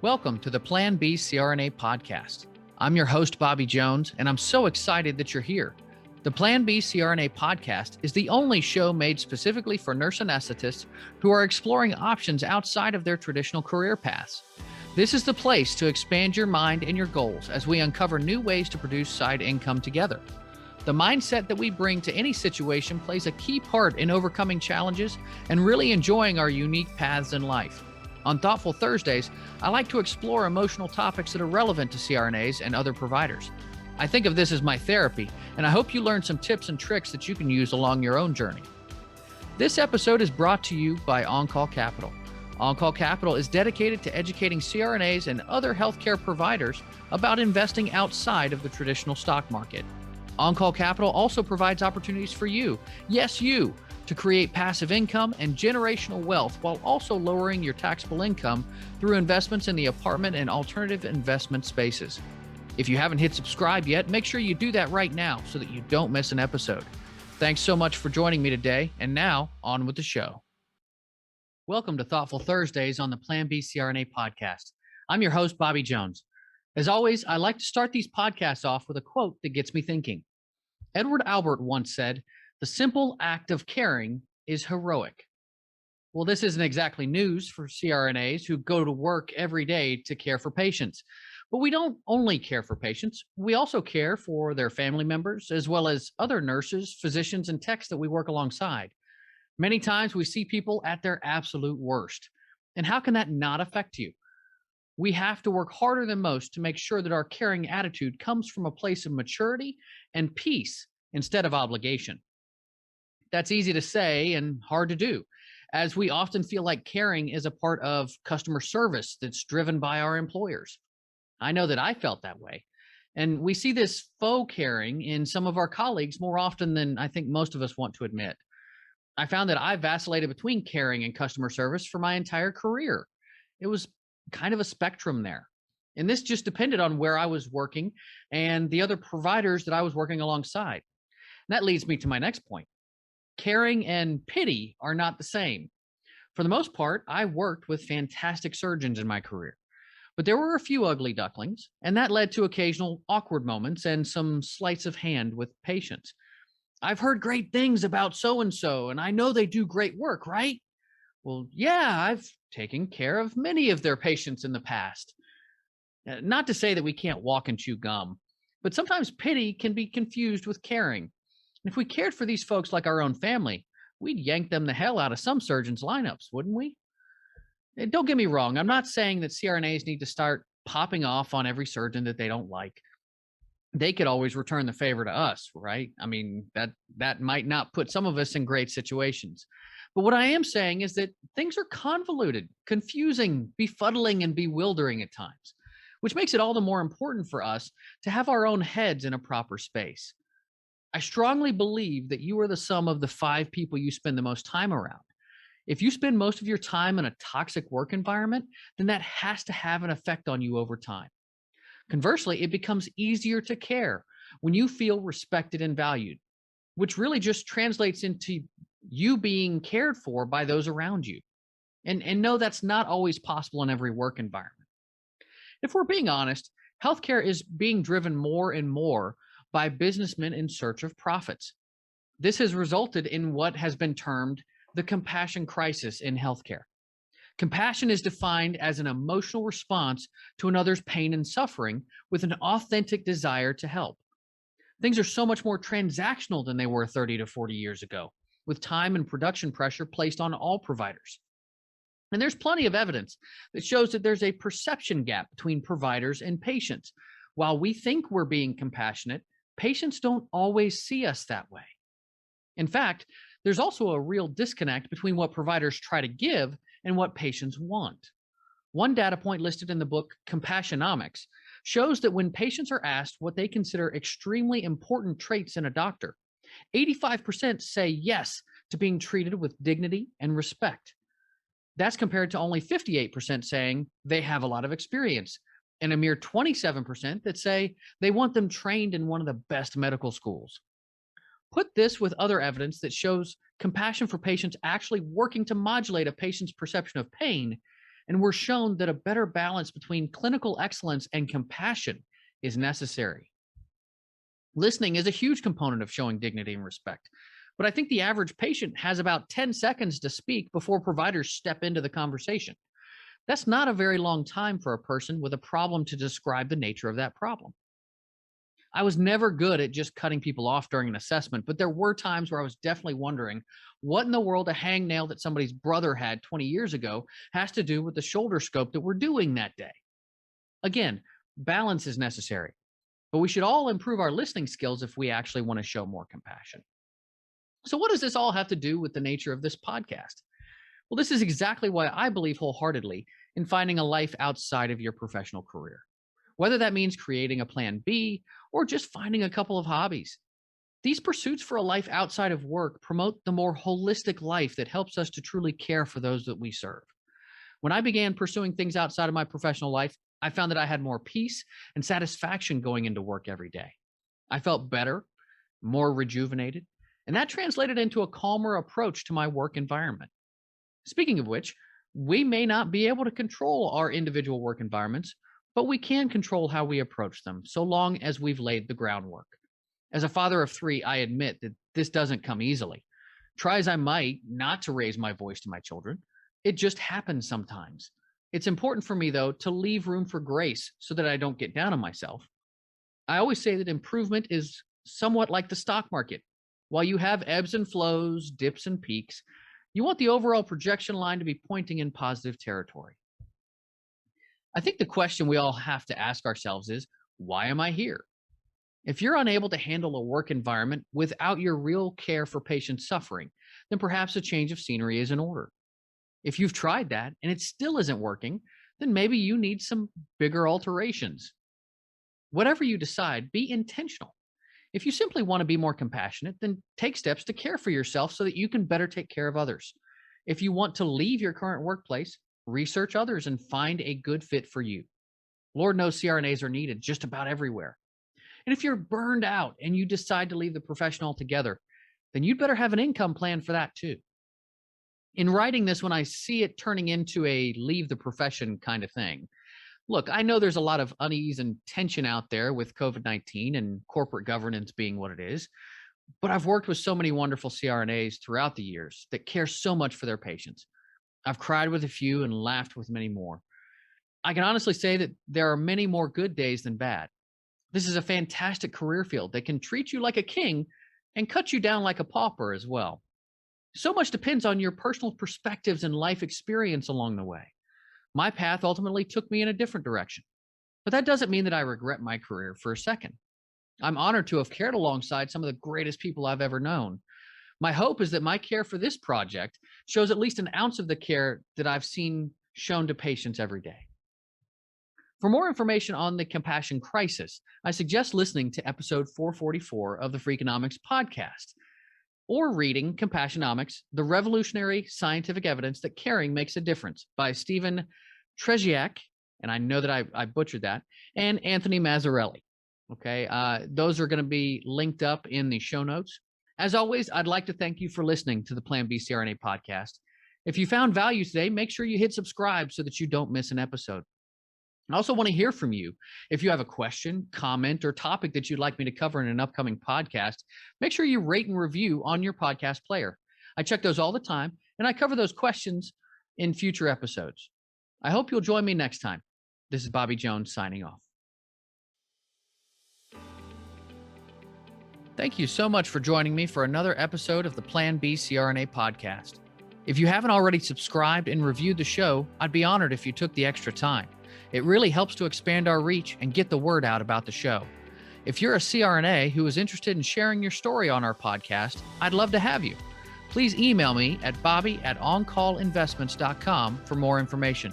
Welcome to the Plan B CRNA podcast. I'm your host, Bobby Jones, and I'm so excited that you're here. The Plan B CRNA podcast is the only show made specifically for nurse anesthetists who are exploring options outside of their traditional career paths. This is the place to expand your mind and your goals as we uncover new ways to produce side income together. The mindset that we bring to any situation plays a key part in overcoming challenges and really enjoying our unique paths in life. On Thoughtful Thursdays, I like to explore emotional topics that are relevant to CRNAs and other providers. I think of this as my therapy, and I hope you learn some tips and tricks that you can use along your own journey. This episode is brought to you by On-Call Capital. On-Call Capital is dedicated to educating CRNAs and other healthcare providers about investing outside of the traditional stock market. On-Call Capital also provides opportunities for you, yes, you, to create passive income and generational wealth while also lowering your taxable income through investments in the apartment and alternative investment spaces. If you haven't hit subscribe yet, make sure you do that right now so that you don't miss an episode. Thanks so much for joining me today, and now on with the show. Welcome to Thoughtful Thursdays on the Plan B CRNA podcast. I'm your host, Bobby Jones. As always, I like to start these podcasts off with a quote that gets me thinking. Edward Albert once said, "The simple act of caring is heroic." Well, this isn't exactly news for CRNAs who go to work every day to care for patients. But we don't only care for patients, we also care for their family members, as well as other nurses, physicians, and techs that we work alongside. Many times we see people at their absolute worst. And how can that not affect you? We have to work harder than most to make sure that our caring attitude comes from a place of maturity and peace instead of obligation. That's easy to say and hard to do, as we often feel like caring is a part of customer service that's driven by our employers. I know that I felt that way. And we see this faux caring in some of our colleagues more often than I think most of us want to admit. I found that I vacillated between caring and customer service for my entire career. It was kind of a spectrum there. And this just depended on where I was working and the other providers that I was working alongside. And that leads me to my next point. Caring and pity are not the same. For the most part, I worked with fantastic surgeons in my career. But there were a few ugly ducklings, and that led to occasional awkward moments and some sleights of hand with patients. I've heard great things about so-and-so, and I know they do great work, right? Well, yeah, I've taken care of many of their patients in the past. Not to say that we can't walk and chew gum, but sometimes pity can be confused with caring. And if we cared for these folks like our own family, we'd yank them the hell out of some surgeons' lineups, wouldn't we? And don't get me wrong, I'm not saying that CRNAs need to start popping off on every surgeon that they don't like. They could always return the favor to us, right? I mean, that might not put some of us in great situations. But what I am saying is that things are convoluted, confusing, befuddling, and bewildering at times, which makes it all the more important for us to have our own heads in a proper space. I strongly believe that you are the sum of the 5 people you spend the most time around. If you spend most of your time in a toxic work environment, then that has to have an effect on you over time. Conversely, it becomes easier to care when you feel respected and valued, which really just translates into you being cared for by those around you. And no, that's not always possible in every work environment. If we're being honest, healthcare is being driven more and more by businessmen in search of profits. This has resulted in what has been termed the compassion crisis in healthcare. Compassion is defined as an emotional response to another's pain and suffering with an authentic desire to help. Things are so much more transactional than they were 30 to 40 years ago, with time and production pressure placed on all providers. And there's plenty of evidence that shows that there's a perception gap between providers and patients. While we think we're being compassionate, patients don't always see us that way. In fact, there's also a real disconnect between what providers try to give and what patients want. One data point listed in the book Compassionomics shows that when patients are asked what they consider extremely important traits in a doctor, 85% say yes to being treated with dignity and respect. That's compared to only 58% saying they have a lot of experience, and a mere 27% that say they want them trained in one of the best medical schools. Put this with other evidence that shows compassion for patients actually working to modulate a patient's perception of pain, and we're shown that a better balance between clinical excellence and compassion is necessary. Listening is a huge component of showing dignity and respect, but I think the average patient has about 10 seconds to speak before providers step into the conversation. That's not a very long time for a person with a problem to describe the nature of that problem. I was never good at just cutting people off during an assessment, but there were times where I was definitely wondering what in the world a hangnail that somebody's brother had 20 years ago has to do with the shoulder scope that we're doing that day. Again, balance is necessary, but we should all improve our listening skills if we actually want to show more compassion. So what does this all have to do with the nature of this podcast? Well, this is exactly why I believe wholeheartedly in finding a life outside of your professional career, whether that means creating a plan B or just finding a couple of hobbies. These pursuits for a life outside of work promote the more holistic life that helps us to truly care for those that we serve. When I began pursuing things outside of my professional life, I found that I had more peace and satisfaction going into work every day. I felt better, more rejuvenated, and that translated into a calmer approach to my work environment. Speaking of which, we may not be able to control our individual work environments, but we can control how we approach them so long as we've laid the groundwork. As a father of 3, I admit that this doesn't come easily. Try as I might not to raise my voice to my children, it just happens sometimes. It's important for me, though, to leave room for grace so that I don't get down on myself. I always say that improvement is somewhat like the stock market. While you have ebbs and flows, dips and peaks, you want the overall projection line to be pointing in positive territory. I think the question we all have to ask ourselves is, why am I here? If you're unable to handle a work environment without your real care for patient suffering, then perhaps a change of scenery is in order. If you've tried that and it still isn't working, then maybe you need some bigger alterations. Whatever you decide, be intentional. If you simply want to be more compassionate, then take steps to care for yourself so that you can better take care of others. If you want to leave your current workplace, research others and find a good fit for you. Lord knows CRNAs are needed just about everywhere. And if you're burned out and you decide to leave the profession altogether, then you'd better have an income plan for that too. In writing this, when I see it turning into a leave the profession kind of thing, look, I know there's a lot of unease and tension out there with COVID-19 and corporate governance being what it is, but I've worked with so many wonderful CRNAs throughout the years that care so much for their patients. I've cried with a few and laughed with many more. I can honestly say that there are many more good days than bad. This is a fantastic career field that can treat you like a king and cut you down like a pauper as well. So much depends on your personal perspectives and life experience along the way. My path ultimately took me in a different direction, but that doesn't mean that I regret my career for a second. I'm honored to have cared alongside some of the greatest people I've ever known. My hope is that my care for this project shows at least an ounce of the care that I've seen shown to patients every day. For more information on the compassion crisis, I suggest listening to episode 444 of the Freakonomics podcast, or reading Compassionomics, the revolutionary scientific evidence that caring makes a difference by Stephen Trzeciak, and I know that I butchered that, and Anthony Mazzarelli. Okay, those are going to be linked up in the show notes. As always, I'd like to thank you for listening to the Plan B CRNA podcast. If you found value today, make sure you hit subscribe so that you don't miss an episode. I also want to hear from you. If you have a question, comment, or topic that you'd like me to cover in an upcoming podcast, make sure you rate and review on your podcast player. I check those all the time, and I cover those questions in future episodes. I hope you'll join me next time. This is Bobby Jones signing off. Thank you so much for joining me for another episode of the Plan B CRNA podcast. If you haven't already subscribed and reviewed the show, I'd be honored if you took the extra time. It really helps to expand our reach and get the word out about the show. If you're a CRNA who is interested in sharing your story on our podcast, I'd love to have you. Please email me at bobby@oncallinvestments.com for more information.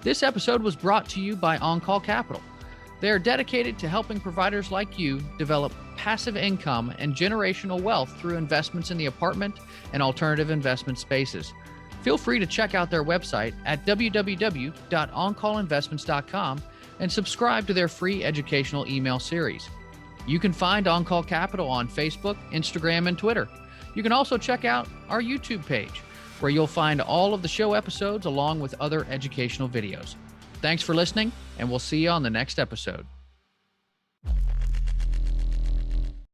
This episode was brought to you by OnCall Capital. They are dedicated to helping providers like you develop passive income and generational wealth through investments in the apartment and alternative investment spaces. Feel free to check out their website at www.oncallinvestments.com and subscribe to their free educational email series. You can find OnCall Capital on Facebook, Instagram, and Twitter. You can also check out our YouTube page. where you'll find all of the show episodes along with other educational videos. Thanks for listening, and we'll see you on the next episode.